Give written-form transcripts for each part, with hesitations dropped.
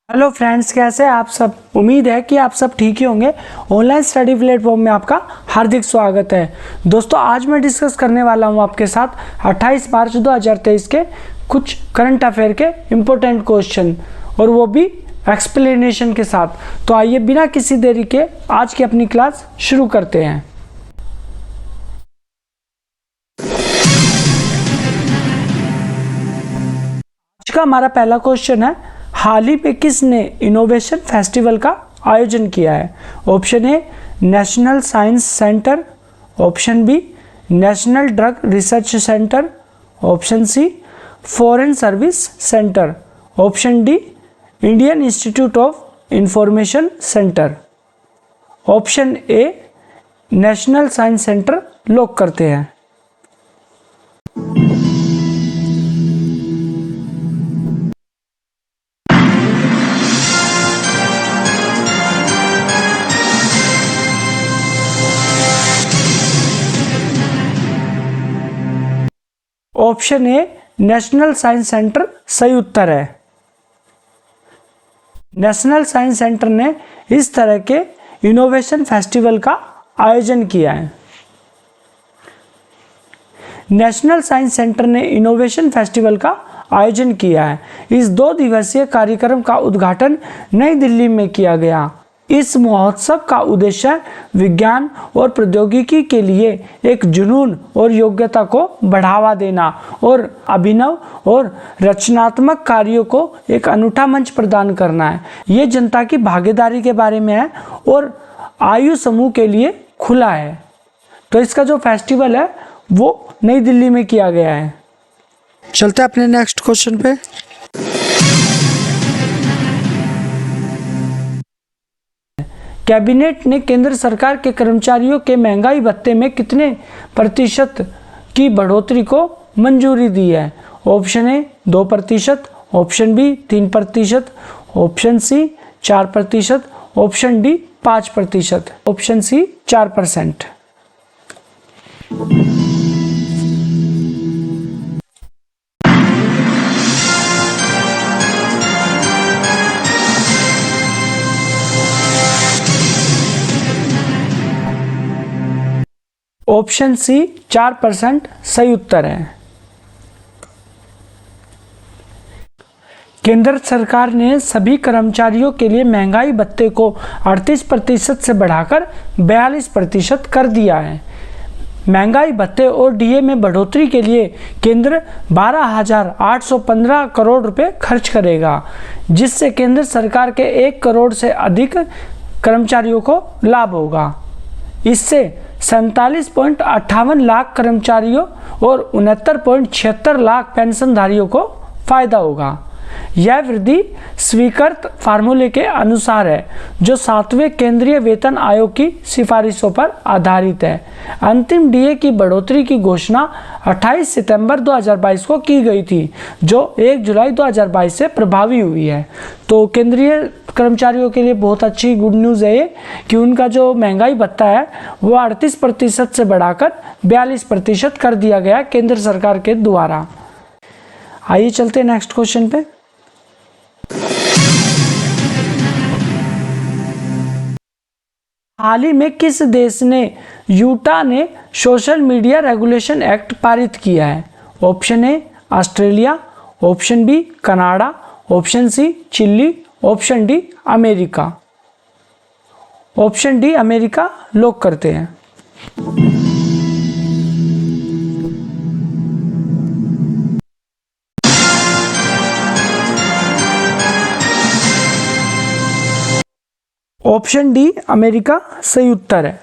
Hello friends, कैसे हैं आप सब। उम्मीद है कि आप सब ठीक ही होंगे। ऑनलाइन स्टडी प्लेटफॉर्म में आपका हार्दिक स्वागत है। दोस्तों, आज मैं डिस्कस करने वाला हूं आपके साथ 28 मार्च 2023 के कुछ करंट अफेयर के इम्पोर्टेंट क्वेश्चन, और वो भी एक्सप्लेनेशन के साथ। तो आइए बिना किसी देरी के आज की अपनी क्लास शुरू करते हैं। आज का हमारा पहला क्वेश्चन है, हाल ही में किसने इनोवेशन फेस्टिवल का आयोजन किया है। Option A National Science Centre, option B National Drug Research Centre, option C Foreign Service Centre, option D Indian Institute of Information Centre. Option A National Science Centre lock करते हैं। Option A National Science Centre सही उत्तर है। National Science centre ने इस तरह के innovation festival का आयोजन किया है। नेशनल साइंस सेंटर ने इनोवेशन फेस्टिवल का आयोजन किया है। इस 2 दिवसीय कार्यक्रम का उद्घाटन नई दिल्ली में किया गया। इस महोत्सव का उद्देश्य विज्ञान और प्रौद्योगिकी के लिए एक जुनून और योग्यता को बढ़ावा देना और अभिनव और रचनात्मक कार्यों को एक अनूठा मंच प्रदान करना है। ये जनता की भागीदारी के बारे में है और आयु समूह के लिए खुला है। तो इसका जो फेस्टिवल है वो नई दिल्ली में किया गया है। चलते हैं अपने नेक्स्ट क्वेश्चन पे। कैबिनेट ने केंद्र सरकार के कर्मचारियों के महंगाई भत्ते में कितने प्रतिशत की बढ़ोतरी को मंजूरी दी है। Option A 2%, option B 3%, option C 4%, option D 5%, option C 4%। Option C 4% सही उत्तर है। केंद्र सरकार ने सभी कर्मचारियों के लिए महंगाई भत्ते को 38% से बढ़ाकर 42% कर दिया है। महंगाई भत्ते और डीए में बढ़ोतरी के लिए केंद्र 12,815 करोड़ रुपए खर्च करेगा, जिससे केंद्र सरकार के 1 करोड़ से अधिक कर्मचारियों को लाभ होगा। इससे 47.58 लाख कर्मचारियों और 69.76 लाख पेंशनधारियों को फायदा होगा। यह वृद्धि स्वीकृत फार्मूले के अनुसार है, जो 7वें केंद्रीय वेतन आयोग की सिफारिशों पर आधारित है। अंतिम डीए की बढ़ोतरी की घोषणा 28 सितंबर 2022 को की गई थी, जो 1 जुलाई 2022 से प्रभावी हुई है। तो केंद्रीय कर्मचारियों के लिए बहुत अच्छी गुड न्यूज़ है ये कि उनका जो महंगाई भत्ता है वो 38% से बढ़ाकर 42% कर दिया गया केंद्र सरकार के द्वारा। आइए चलते हैं नेक्स्ट क्वेश्चन पे। हाल ही में किस देश ने यूटा ने सोशल मीडिया रेगुलेशन एक्ट पारित किया है। Option A Australia, option B Canada, option C Chile, option D America. Option D America lock करते हैं। ऑप्शन डी अमेरिका सही उत्तर है।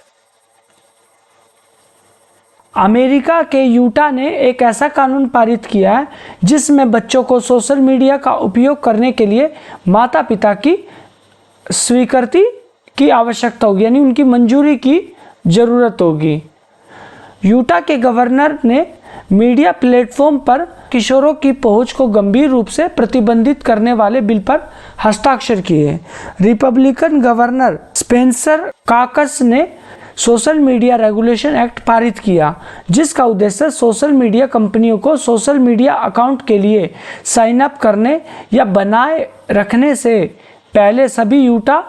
अमेरिका के यूटा ने एक ऐसा कानून पारित किया है जिसमें बच्चों को सोशल मीडिया का उपयोग करने के लिए माता पिता की स्वीकृति की आवश्यकता होगी, यानी उनकी मंजूरी की जरूरत होगी। यूटा के गवर्नर ने मीडिया प्लेटफॉर्म पर किशोरों की पहुंच को गंभीर रूप से प्रतिबंधित करने वाले बिल पर हस्ताक्षर किए। रिपब्लिकन गवर्नर स्पेंसर काकस ने सोशल मीडिया रेगुलेशन एक्ट पारित किया, जिसका उद्देश्य सोशल मीडिया कंपनियों को सोशल मीडिया अकाउंट के लिए साइन अप करने या बनाए रखने से पहले सभी यूटा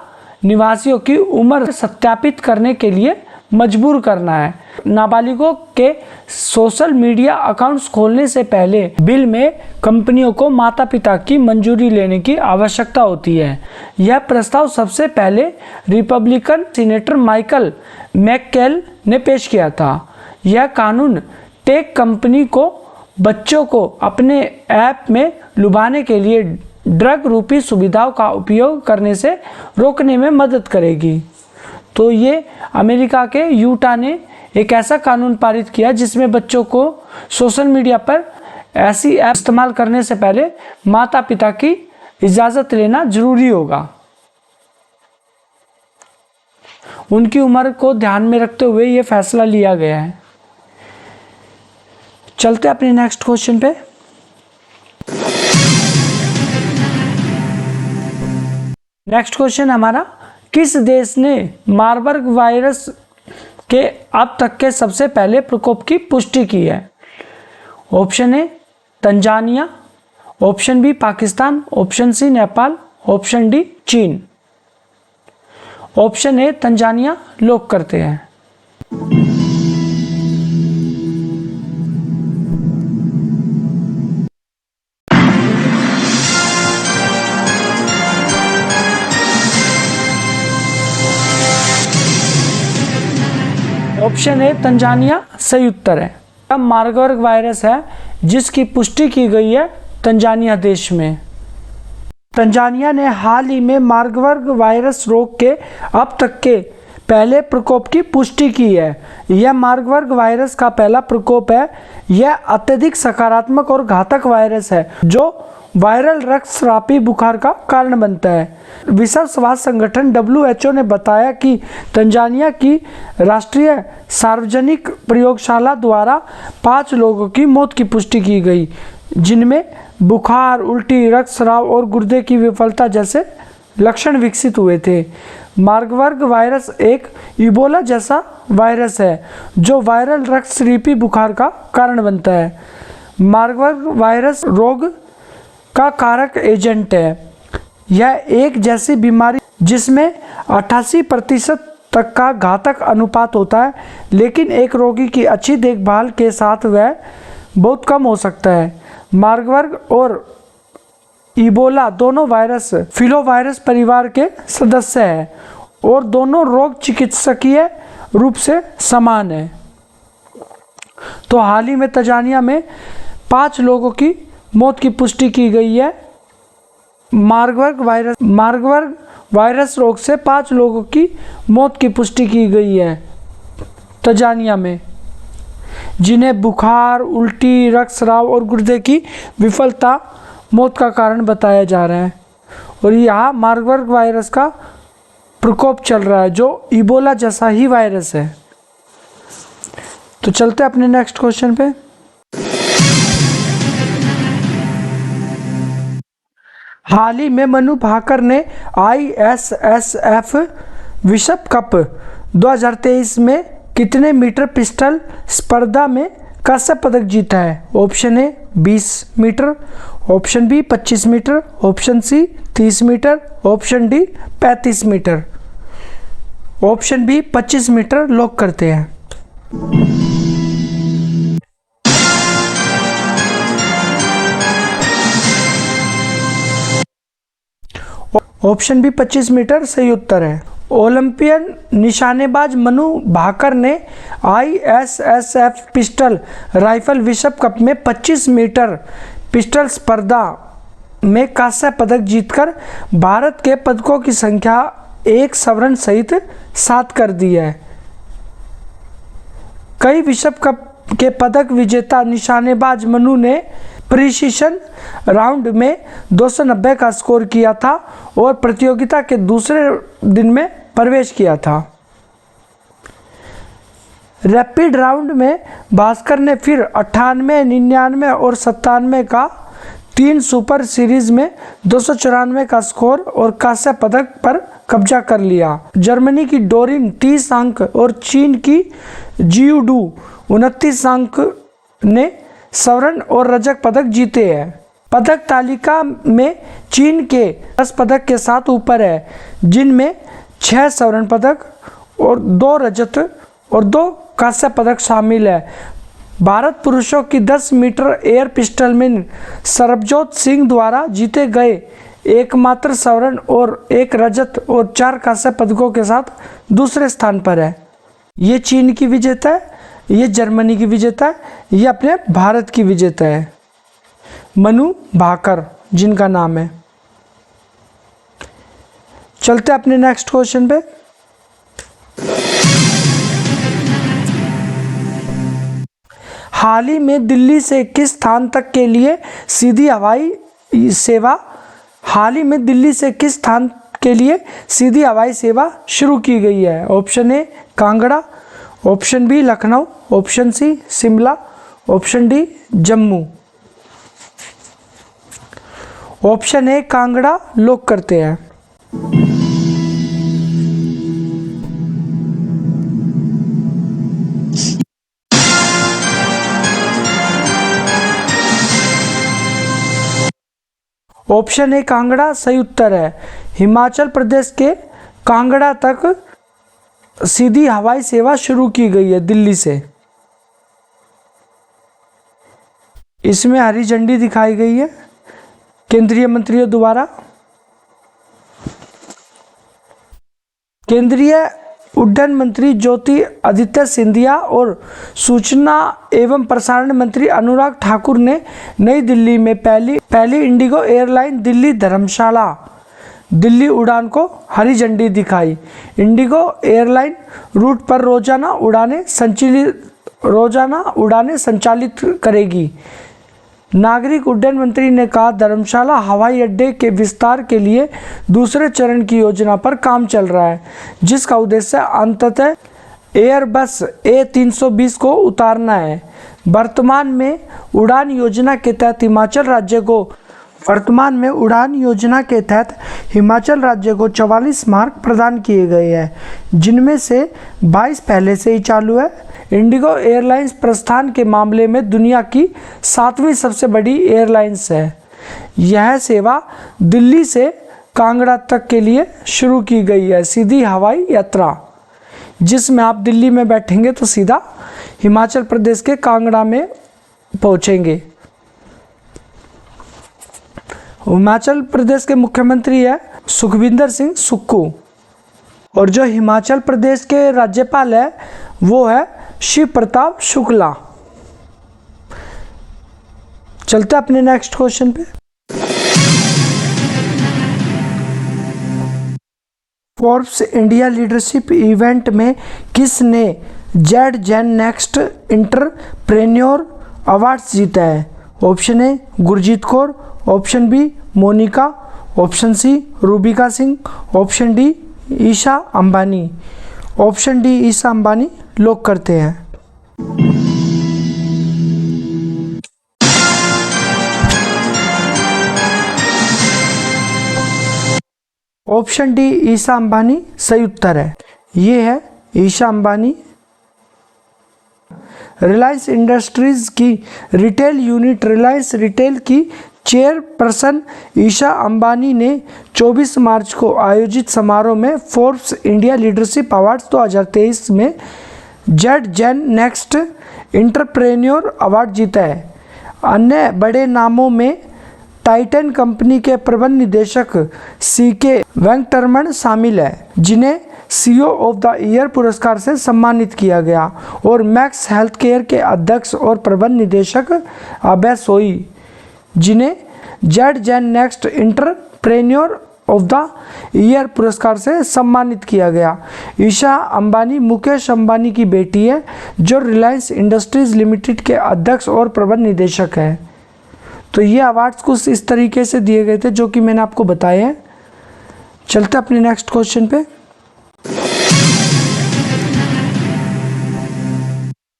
निवासियों की उम्र सत्यापित करने के लिए मजबूर करना है। नाबालिगों के सोशल मीडिया अकाउंट्स खोलने से पहले बिल में कंपनियों को माता पिता की मंजूरी लेने की आवश्यकता होती है। यह प्रस्ताव सबसे पहले रिपब्लिकन सीनेटर माइकल मैककेल ने पेश किया था। यह कानून टेक कंपनी को बच्चों को अपने ऐप में लुभाने के लिए ड्रग रूपी सुविधाओं का उपयोग करने से रोकने में मदद करेगी। तो ये अमेरिका के यूटा ने एक ऐसा कानून पारित किया जिसमें बच्चों को सोशल मीडिया पर ऐसी ऐप इस्तेमाल करने से पहले माता पिता की इजाज़त लेना जरूरी होगा। उनकी उम्र को ध्यान में रखते हुए ये फैसला लिया गया है। चलते अपने नेक्स्ट क्वेश्चन पे। नेक्स्ट क्वेश्चन हमारा, किस देश ने मार्बर्ग वायरस के अब तक के सबसे पहले प्रकोप की पुष्टि की है? Option A Tanzania, option B Pakistan, option C Nepal, option D चीन। ऑप्शन ए तंजानिया लॉक करते हैं। ऑप्शन ए तंजानिया सही उत्तर है। अब मार्बर्ग वायरस है जिसकी पुष्टि की गई है तंजानिया देश में। तंजानिया ने हाल ही में मार्बर्ग वायरस रोग के अब तक के पहले प्रकोप की पुष्टि की है। यह मार्बर्ग वायरस का पहला प्रकोप है। यह अत्यधिक सकारात्मक और घातक वायरस है जो वायरल रक्तस्रावी बुखार का कारण बनता है। विश्व स्वास्थ्य संगठन WHO ने बताया कि तंजानिया की राष्ट्रीय सार्वजनिक प्रयोगशाला द्वारा 5 लोगों की मौत की पुष्टि की गई, जिनमें बुखार, उल्टी, रक्तस्राव और गुर्दे की विफलता जैसे लक्षण विकसित हुए थे। मार्बर्ग वायरस एक इबोला जैसा वायरस है जो वायरल रक्तस्रावी बुखार का कारण बनता है। मार्बर्ग वायरस रोग का कारक एजेंट है। यह एक जैसी बीमारी जिसमें 88% तक का घातक अनुपात होता है, लेकिन एक रोगी की अच्छी देखभाल के साथ वह बहुत कम हो सकता है। मार्बर्ग और इबोला दोनों वायरस फिलोवायरस परिवार के सदस्य हैं और दोनों रोग चिकित्सकीय रूप से समान है। तो हाल ही में तंजानिया में 5 लोगों की मौत की पुष्टि की गई है। मार्बर्ग वायरस रोग से 5 लोगों की मौत की पुष्टि की गई है तंजानिया में, जिन्हें बुखार, उल्टी, रक्तस्राव और गुर्दे की विफलता मौत का कारण बताया जा रहा है। और यहाँ मार्बर्ग वायरस का प्रकोप चल रहा है जो इबोला जैसा ही वायरस है। तो चलते अपने नेक्स्ट क्वेश्चन पे। हाल ही में मनु भाकर ने ISSF विश्व कप 2023 में कितने मीटर पिस्टल स्पर्धा में कांस्य पदक जीता है? Option A 20 metre, option B 25 metre, option C 30 metre, option D 35 metre. Option B 25 metre lock करते हैं। ऑप्शन बी 25 मीटर सही उत्तर है। ओलंपियन निशानेबाज मनु भाकर ने ISSF पिस्टल राइफल विश्व कप में 25 मीटर पिस्टल स्पर्धा में कांस्य पदक जीतकर भारत के पदकों की संख्या 1 स्वर्ण सहित 7 कर दी है। कई विश्व कप के पदक विजेता निशानेबाज मनु ने प्रीसीजन राउंड में 290 का स्कोर किया था और प्रतियोगिता के दूसरे दिन में प्रवेश किया था। रैपिड राउंड में भास्कर ने फिर 98, 99 और 97 का 3 सुपर सीरीज में 294 का स्कोर और कांस्य पदक पर कब्जा कर लिया। जर्मनी की डोरिन 30 अंक और चीन की जियूडू 29 अंक ने स्वर्ण और रजक पदक जीते हैं। पदक तालिका में चीन के 10 पदक के साथ ऊपर है, जिनमें 6 स्वर्ण पदक और 2 रजत और 2 कांस्य पदक शामिल है। भारत पुरुषों की 10 मीटर एयर पिस्टल में सरबजोत सिंह द्वारा जीते गए एकमात्र स्वर्ण और 1 रजत और 4 कांस्य पदकों के साथ दूसरे स्थान पर है। ये चीन की विजेता है, ये जर्मनी की विजेता है, ये अपने भारत की विजेता है, मनु भाकर जिनका नाम है। चलते अपने नेक्स्ट क्वेश्चन पे। हाल ही में दिल्ली से किस स्थान तक के लिए सीधी हवाई सेवा शुरू की गई है? Option A Kangra, option B Lucknow, option C Shimla, option D Jammu. Option A Kangra lock करते हैं। ऑप्शन ए कांगड़ा सही उत्तर है। हिमाचल प्रदेश के कांगड़ा तक सीधी हवाई सेवा शुरू की गई है दिल्ली से। इसमें हरी झंडी दिखाई गई है केंद्रीय मंत्रियों द्वारा। केंद्रीय उड्डयन मंत्री ज्योति आदित्य सिंधिया और सूचना एवं प्रसारण मंत्री अनुराग ठाकुर ने नई दिल्ली में पहली इंडिगो एयरलाइन दिल्ली धर्मशाला दिल्ली उड़ान को हरी झंडी दिखाई। इंडिगो एयरलाइन रूट पर रोजाना उड़ानें संचालित करेगी। नागरिक उड्डयन मंत्री ने कहा, धर्मशाला हवाई अड्डे के विस्तार के लिए दूसरे चरण की योजना पर काम चल रहा है, जिसका उद्देश्य अंततः एयरबस A320 को उतारना है। वर्तमान में उड़ान योजना के तहत हिमाचल राज्य को 44 मार्ग प्रदान किए गए हैं, जिनमें से 22 पहले से ही चालू है। इंडिगो एयरलाइंस प्रस्थान के मामले में दुनिया की 7वीं सबसे बड़ी एयरलाइंस है। यह सेवा दिल्ली से कांगड़ा तक के लिए शुरू की गई है, सीधी हवाई यात्रा, जिसमें आप दिल्ली में बैठेंगे तो सीधा हिमाचल प्रदेश के कांगड़ा में पहुंचेंगे। हिमाचल प्रदेश के मुख्यमंत्री है सुखविंदर सिंह सुक्खू, और जो हिमाचल प्रदेश के राज्यपाल है वो है शिव प्रताप शुक्ला। चलते अपने नेक्स्ट क्वेश्चन पे। फोर्ब्स इंडिया लीडरशिप इवेंट में किसने Z Gen next entrepreneur awards जीता है? Option A Gurjeet Kaur, option B Monika, option C Rubika Singh, option D Isha Ambani. Option D Isha Ambani lock करते हैं। ऑप्शन डी ईशा अंबानी सही उत्तर है। ये है ईशा अंबानी। रिलायंस इंडस्ट्रीज की रिटेल यूनिट रिलायंस रिटेल की चेयरपर्सन ईशा अंबानी ने 24 मार्च को आयोजित समारोह में फोर्ब्स इंडिया लीडरशिप अवार्ड्स 2023 में Z Gen next entrepreneur award जीता है। अन्य बड़े नामों में टाइटन कंपनी के प्रबंध निदेशक CK वेंकटरमण शामिल है, जिन्हें CEO ऑफ द ईयर पुरस्कार से सम्मानित किया गया, और मैक्स हेल्थ केयर के अध्यक्ष और प्रबंध निदेशक अभय सोई, जिन्हें Z Gen next entrepreneur of the year पुरस्कार से सम्मानित किया गया। ईशा अंबानी मुकेश अंबानी की बेटी है, जो रिलायंस इंडस्ट्रीज लिमिटेड के अध्यक्ष और प्रबंध निदेशक है। तो ये अवार्ड्स कुछ इस तरीके से दिए गए थे जो कि मैंने आपको बताए हैं। चलते अपने नेक्स्ट क्वेश्चन पे।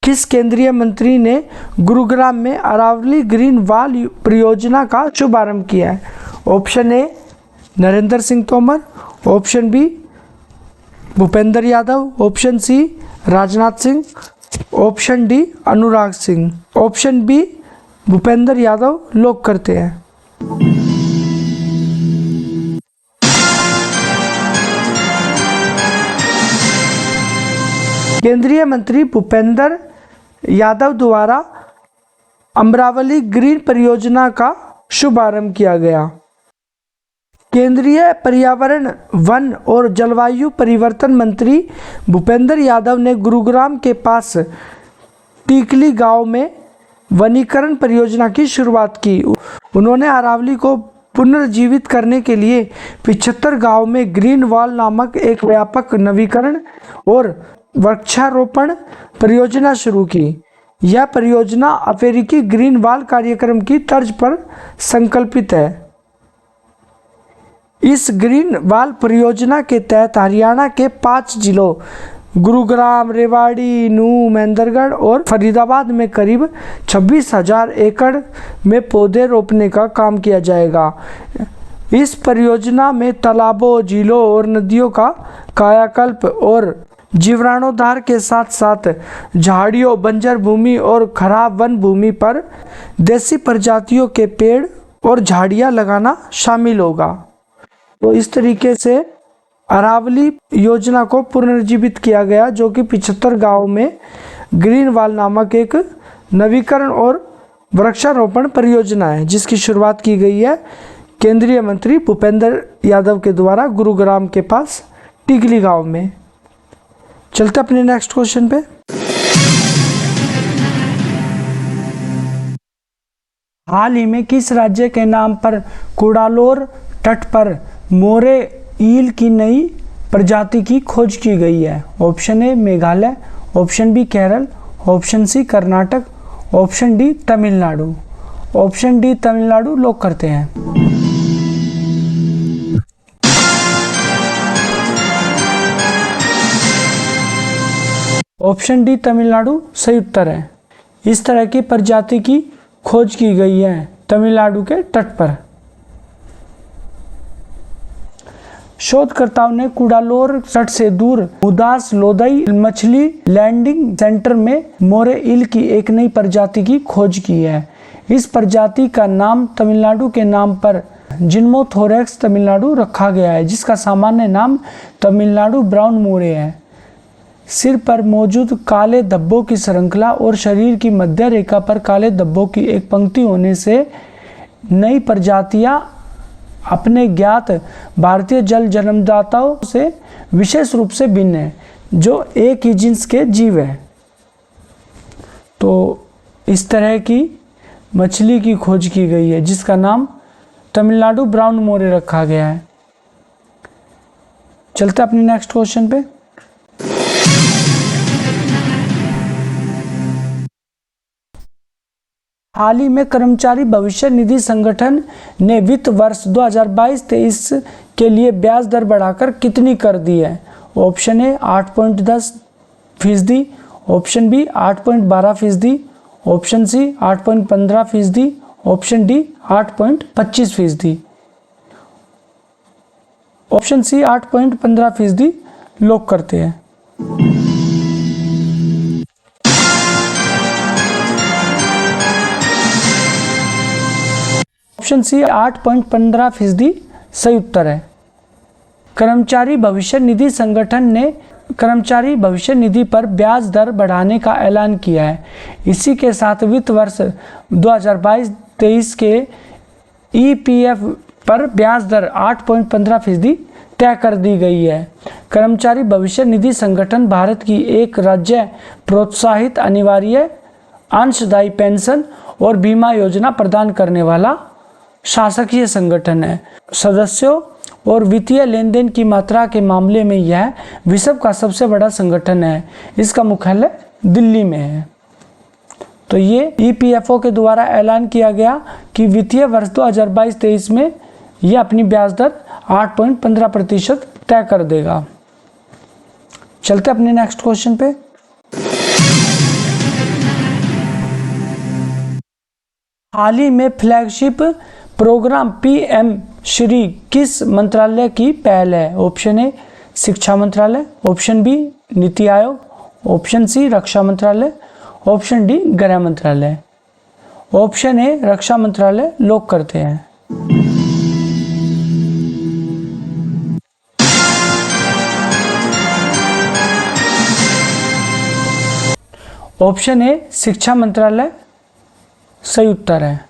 किस केंद्रीय मंत्री ने गुरुग्राम में अरावली ग्रीन वाल परियोजना का शुभारंभ किया है? Option A Narendra Singh Tomar, option B Bhupendra Yadav, option C Rajnath Singh, option D Anurag Singh. Option B Bhupendra Yadav lock करते हैं। केंद्रीय मंत्री भूपेंद्र यादव द्वारा अमरावली ग्रीन परियोजना का शुभारंभ किया गया। केंद्रीय पर्यावरण, वन और जलवायु परिवर्तन मंत्री भूपेंद्र यादव ने गुरुग्राम के पास टीकली गांव में वनीकरण परियोजना की शुरुआत की। उन्होंने अरावली को पुनर्जीवित करने के लिए 75 गांव में ग्रीन वॉल नामक एक व्यापक नवीकरण और वृक्षारोपण परियोजना शुरू की। यह परियोजना अफ्रीकी ग्रीन वॉल कार्यक्रम की तर्ज पर संकल्पित है। इस ग्रीन वॉल परियोजना के तहत हरियाणा के 5 जिलों गुरुग्राम, रेवाड़ी, नूंह, महेंद्रगढ़ और फरीदाबाद में करीब 26,000 एकड़ में पौधे रोपने का काम किया जाएगा। इस परियोजना में तालाबों, झीलों और नदियों का कायाकल्प और जीवाणुधार के साथ साथ झाड़ियों, बंजर भूमि और खराब वन भूमि पर देसी प्रजातियों के पेड़ और झाड़ियां लगाना शामिल होगा। तो इस तरीके से अरावली योजना को पुनर्जीवित किया गया, जो कि 75 गांव में ग्रीन वॉल नामक एक नवीकरण और वृक्षारोपण परियोजना है, जिसकी शुरुआत की गई है केंद्रीय मंत्री भूपेंद्र यादव के द्वारा गुरुग्राम के पास टीकली गांव में। चलते अपने नेक्स्ट क्वेश्चन पे। हाल ही में किस राज्य के नाम पर कुडालोर तट पर मोरे ईल की नई प्रजाति की खोज की गई है? Option A Meghalaya, option B Kerala, option C Karnataka, option D Tamil Nadu. Option D Tamil Nadu lock करते हैं। ऑप्शन डी तमिलनाडु सही उत्तर है। इस तरह की प्रजाति की खोज की गई है तमिलनाडु के तट पर। शोधकर्ताओं ने कुडालोर तट से दूर मुदास लोदई मछली लैंडिंग सेंटर में मोरे ईल की एक नई प्रजाति की खोज की है। इस प्रजाति का नाम तमिलनाडु के नाम पर जिन्मोथोरैक्स तमिलनाडु रखा गया है, जिसका सामान्य नाम तमिलनाडु ब्राउन मोरे है। सिर पर मौजूद काले धब्बों की श्रृंखला और शरीर की मध्य रेखा पर काले धब्बों की एक पंक्ति होने से नई प्रजातियां अपने ज्ञात भारतीय जल जन्मदाताओं से विशेष रूप से भिन्न है, जो एक ही जिन्स के जीव है। तो इस तरह की मछली की खोज की गई है, जिसका नाम तमिलनाडु ब्राउन मोरे रखा गया है। चलते अपने नेक्स्ट क्वेश्चन पे। हाल ही में कर्मचारी भविष्य निधि संगठन ने वित्त वर्ष 2022-23 के लिए ब्याज दर बढ़ाकर कितनी कर दी है? Option A 8.10%, option B 8.12%, option C 8.15%, option D 8.25%। Option C 8.15% lock करते हैं। ऑप्शन सी 8.15% सही उत्तर है। कर्मचारी भविष्य निधि संगठन ने कर्मचारी भविष्य निधि पर ब्याज दर बढ़ाने का ऐलान किया है। इसी के साथ वित्त वर्ष 2022-23 के ईपीएफ पर ब्याज दर 8.15% तय कर दी गई है। कर्मचारी भविष्य निधि संगठन भारत की एक राज्य प्रोत्साहित अनिवार्य अंशदायी पेंशन और बीमा योजना प्रदान करने वाला शासकीय संगठन है। सदस्यों और वित्तीय लेन देन की मात्रा के मामले में यह विश्व का सबसे बड़ा संगठन है। इसका मुख्यालय दिल्ली में है। तो ये ईपीएफओ के द्वारा ऐलान किया गया कि वित्तीय वर्ष 2022-23 में यह अपनी ब्याज दर 8.15% तय कर देगा। चलते अपने नेक्स्ट क्वेश्चन पे। हाल ही में फ्लैगशिप प्रोग्राम पीएम श्री किस मंत्रालय की पहल है? ऑप्शन ए शिक्षा मंत्रालय, option B NITI Aayog, option C रक्षा मंत्रालय, ऑप्शन डी गृह मंत्रालय। ऑप्शन ए रक्षा मंत्रालय लॉक करते हैं। ऑप्शन ए शिक्षा मंत्रालय सही उत्तर है।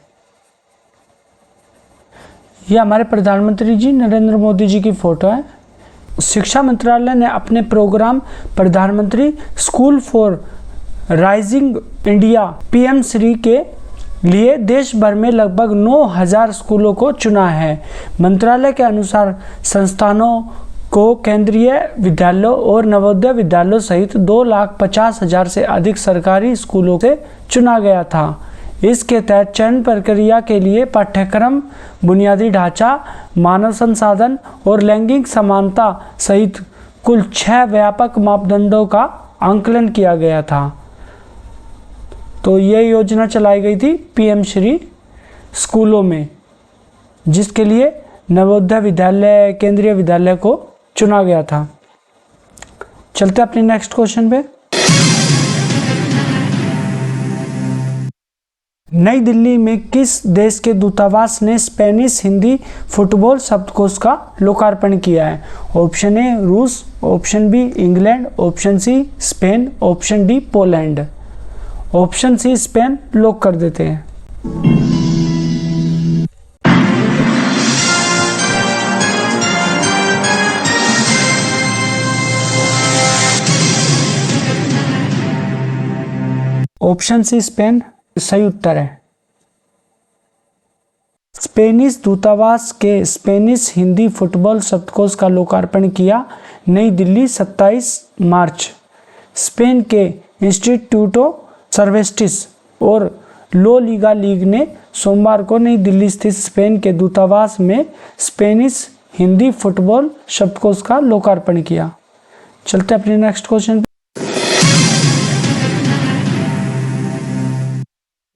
यह हमारे प्रधानमंत्री जी नरेंद्र मोदी जी की फोटो है। शिक्षा मंत्रालय ने अपने प्रोग्राम प्रधानमंत्री school for rising India PM Shri के लिए देश भर में लगभग 9,000 स्कूलों को चुना है। मंत्रालय के अनुसार संस्थानों को केंद्रीय विद्यालयों और नवोदय विद्यालयों सहित 2,50,000 से अधिक सरकारी स्कूलों से चुना गया था। इसके तहत चयन प्रक्रिया के लिए पाठ्यक्रम, बुनियादी ढांचा, मानव संसाधन और लैंगिक समानता सहित कुल 6 व्यापक मापदंडों का आंकलन किया गया था। तो ये योजना चलाई गई थी पीएम श्री स्कूलों में, जिसके लिए नवोदय विद्यालय, केंद्रीय विद्यालय को चुना गया था। चलते अपने नेक्स्ट क्वेश्चन पे। नई दिल्ली में किस देश के दूतावास ने स्पेनिश हिंदी फुटबॉल शब्दकोश का लोकार्पण किया है? ऑप्शन ए रूस, option B England, option C Spain, option D Poland. Option C Spain lock कर देते हैं। ऑप्शन सी स्पेन सही उत्तर है। स्पेनिश दूतावास के स्पेनिश हिंदी फुटबॉल शब्दकोश का लोकार्पण किया नई दिल्ली 27 मार्च। स्पेन के इंस्टीट्यूटो सर्वेस्टिस और लो लीगा लीग ने सोमवार को नई दिल्ली स्थित स्पेन के दूतावास में स्पेनिश हिंदी फुटबॉल शब्दकोश का लोकार्पण किया। चलते अपने नेक्स्ट क्वेश्चन।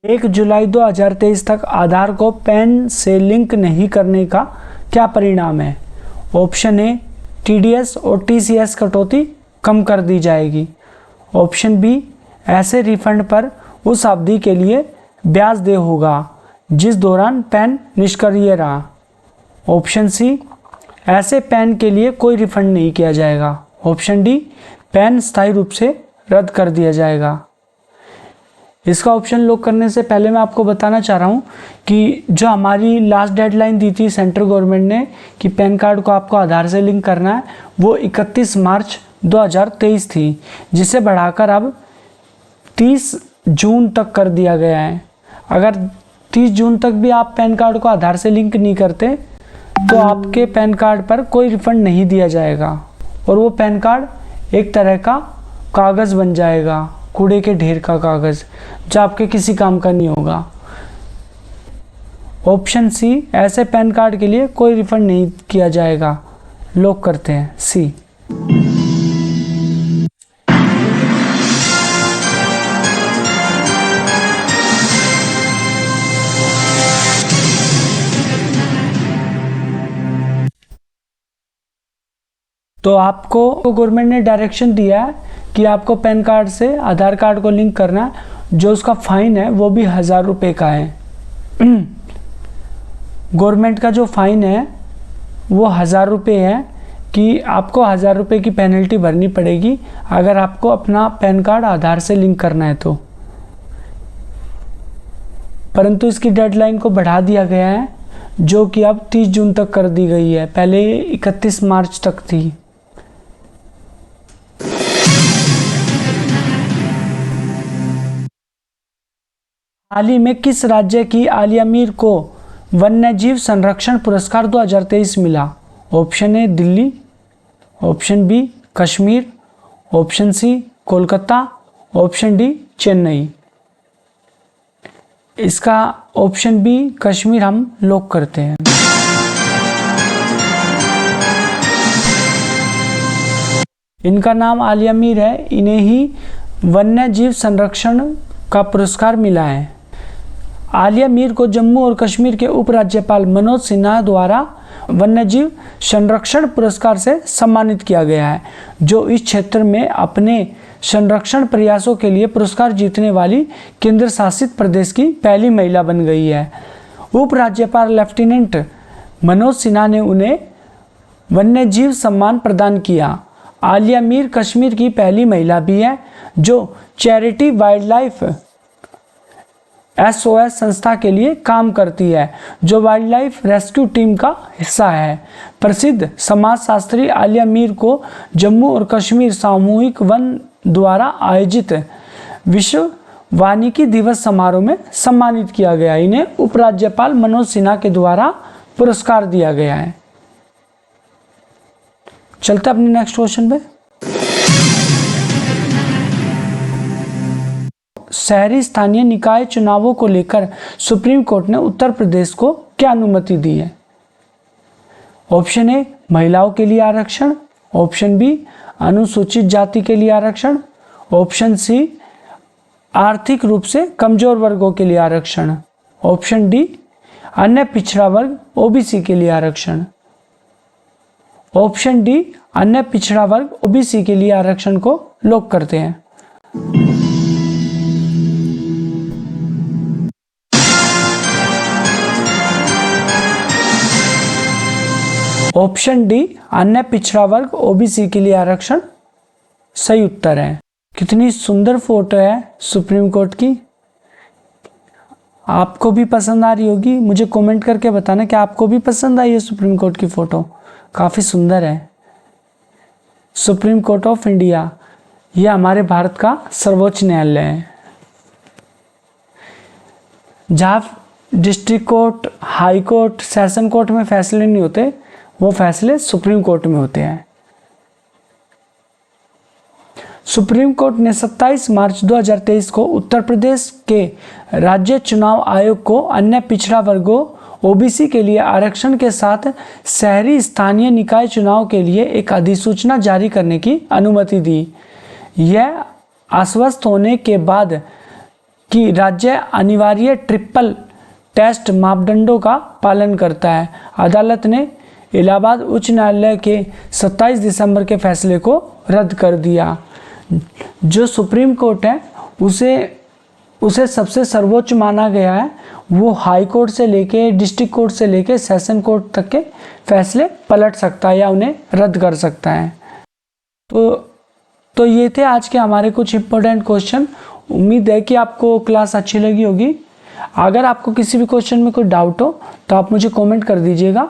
1 जुलाई 2023 तक आधार को पैन से लिंक नहीं करने का क्या परिणाम है? ऑप्शन ए टीडीएस और टीसीएस कटौती कम कर दी जाएगी। ऑप्शन बी ऐसे रिफंड पर उस अवधि के लिए ब्याज देय होगा जिस दौरान पैन निष्क्रिय रहा। ऑप्शन सी ऐसे पैन के लिए कोई रिफंड नहीं किया जाएगा। ऑप्शन डी पैन स्थायी रूप से रद्द कर दिया जाएगा। इसका ऑप्शन लॉक करने से पहले मैं आपको बताना चाह रहा हूँ कि जो हमारी लास्ट डेडलाइन दी थी सेंट्रल गवर्नमेंट ने कि पैन कार्ड को आपको आधार से लिंक करना है, वो 31 मार्च 2023 थी, जिसे बढ़ाकर अब 30 जून तक कर दिया गया है। अगर 30 जून तक भी आप पैन कार्ड को आधार से लिंक नहीं करते तो आपके पैन कार्ड पर कोई रिफंड नहीं दिया जाएगा और वो पैन कार्ड एक तरह का कागज़ बन जाएगा, कूड़े के ढेर का कागज़, जो आपके किसी काम का नहीं होगा। ऑप्शन सी ऐसे पैन कार्ड के लिए कोई रिफंड नहीं किया जाएगा। लॉक करते हैं सी। तो आपको गवर्नमेंट ने डायरेक्शन दिया है कि आपको पैन कार्ड से आधार कार्ड को लिंक करना है। जो उसका फाइन है वो भी 1,000 रुपये का है। गवर्नमेंट का जो फाइन है वो 1,000 रुपये है कि आपको 1,000 रुपये की पेनल्टी भरनी पड़ेगी अगर आपको अपना पैन कार्ड आधार से लिंक करना है तो। परंतु इसकी डेडलाइन को बढ़ा दिया गया है जो कि अब 30 जून तक कर दी गई है, पहले 31 मार्च तक थी। हाल ही में किस राज्य की आलिया मीर को वन्यजीव संरक्षण पुरस्कार 2023 मिला? Option A Delhi, option B Kashmir, option C Kolkata, option D Chennai. इसका ऑप्शन बी कश्मीर हम लॉक करते हैं। इनका नाम आलिया मीर है, इन्हें ही वन्य जीव संरक्षण का पुरस्कार मिला है। आलिया मीर को जम्मू और कश्मीर के उपराज्यपाल मनोज सिन्हा द्वारा वन्यजीव संरक्षण पुरस्कार से सम्मानित किया गया है, जो इस क्षेत्र में अपने संरक्षण प्रयासों के लिए पुरस्कार जीतने वाली केंद्र शासित प्रदेश की पहली महिला बन गई है। उपराज्यपाल लेफ्टिनेंट मनोज सिन्हा ने उन्हें वन्यजीव सम्मान प्रदान किया। आलिया मीर कश्मीर की पहली महिला भी है जो चैरिटी वाइल्ड लाइफ SOS संस्था के लिए काम करती है, जो वाइल्ड लाइफ रेस्क्यू टीम का हिस्सा है। प्रसिद्ध समाजशास्त्री आलिया मीर को जम्मू और कश्मीर सामूहिक वन द्वारा आयोजित विश्व वानिकी दिवस समारोह में सम्मानित किया गया। इन्हें उपराज्यपाल मनोज सिन्हा के द्वारा पुरस्कार दिया गया है। चलते अपने नेक्स्ट क्वेश्चन पे। शहरी स्थानीय निकाय चुनावों को लेकर सुप्रीम कोर्ट ने उत्तर प्रदेश को क्या अनुमति दी है? ऑप्शन ए महिलाओं के लिए आरक्षण, ऑप्शन बी अनुसूचित जाति के लिए आरक्षण, ऑप्शन सी आर्थिक रूप से कमजोर वर्गों के लिए आरक्षण, ऑप्शन डी अन्य पिछड़ा वर्ग OBC के लिए आरक्षण। ऑप्शन डी अन्य पिछड़ा वर्ग OBC के लिए आरक्षण को लॉक करते हैं। ऑप्शन डी अन्य पिछड़ा वर्ग OBC के लिए आरक्षण सही उत्तर है। कितनी सुंदर फोटो है सुप्रीम कोर्ट की, आपको भी पसंद आ रही होगी। मुझे कमेंट करके बताना कि आपको भी पसंद आई है सुप्रीम कोर्ट की फोटो, काफ़ी सुंदर है। सुप्रीम कोर्ट ऑफ इंडिया यह हमारे भारत का सर्वोच्च न्यायालय है। जहाँ district court, high court, session court में फैसले नहीं होते, वो फैसले सुप्रीम कोर्ट में होते हैं। सुप्रीम कोर्ट ने 27 मार्च 2023 को उत्तर प्रदेश के राज्य चुनाव आयोग को अन्य पिछड़ा वर्गों OBC के लिए आरक्षण के साथ शहरी स्थानीय निकाय चुनाव के लिए एक अधिसूचना जारी करने की अनुमति दी। यह आश्वस्त होने के बाद कि राज्य अनिवार्य ट्रिपल टेस्ट मापदंडों का पालन करता है। अदालत ने इलाहाबाद उच्च न्यायालय के 27 दिसंबर के फैसले को रद्द कर दिया। जो सुप्रीम कोर्ट है उसे सबसे सर्वोच्च माना गया है। वो हाई कोर्ट से लेके, डिस्ट्रिक्ट कोर्ट से लेके सेशन कोर्ट तक के फैसले पलट सकता है या उन्हें रद्द कर सकता है। तो ये थे आज के हमारे कुछ इंपॉर्टेंट क्वेश्चन। उम्मीद है कि आपको क्लास अच्छी लगी होगी। अगर आपको किसी भी क्वेश्चन में कोई डाउट हो तो आप मुझे कमेंट कर दीजिएगा,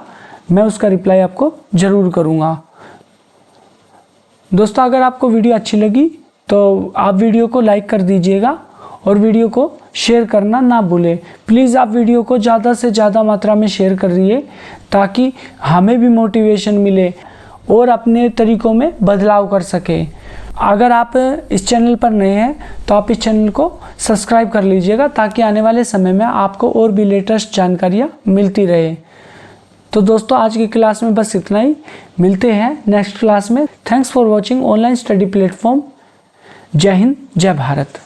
मैं उसका रिप्लाई आपको ज़रूर करूँगा। दोस्तों, अगर आपको वीडियो अच्छी लगी तो आप वीडियो को लाइक कर दीजिएगा और वीडियो को शेयर करना ना भूलें। प्लीज़ आप वीडियो को ज़्यादा से ज़्यादा मात्रा में शेयर करिए ताकि हमें भी मोटिवेशन मिले और अपने तरीक़ों में बदलाव कर सके। अगर आप इस चैनल पर नए हैं तो आप इस चैनल को सब्सक्राइब कर लीजिएगा ताकि आने वाले समय में आपको और भी लेटेस्ट जानकारियाँ मिलती रहे। तो दोस्तों, आज की क्लास में बस इतना ही। मिलते हैं नेक्स्ट क्लास में। Thanks for watching online study platform. जय हिंद, जय भारत।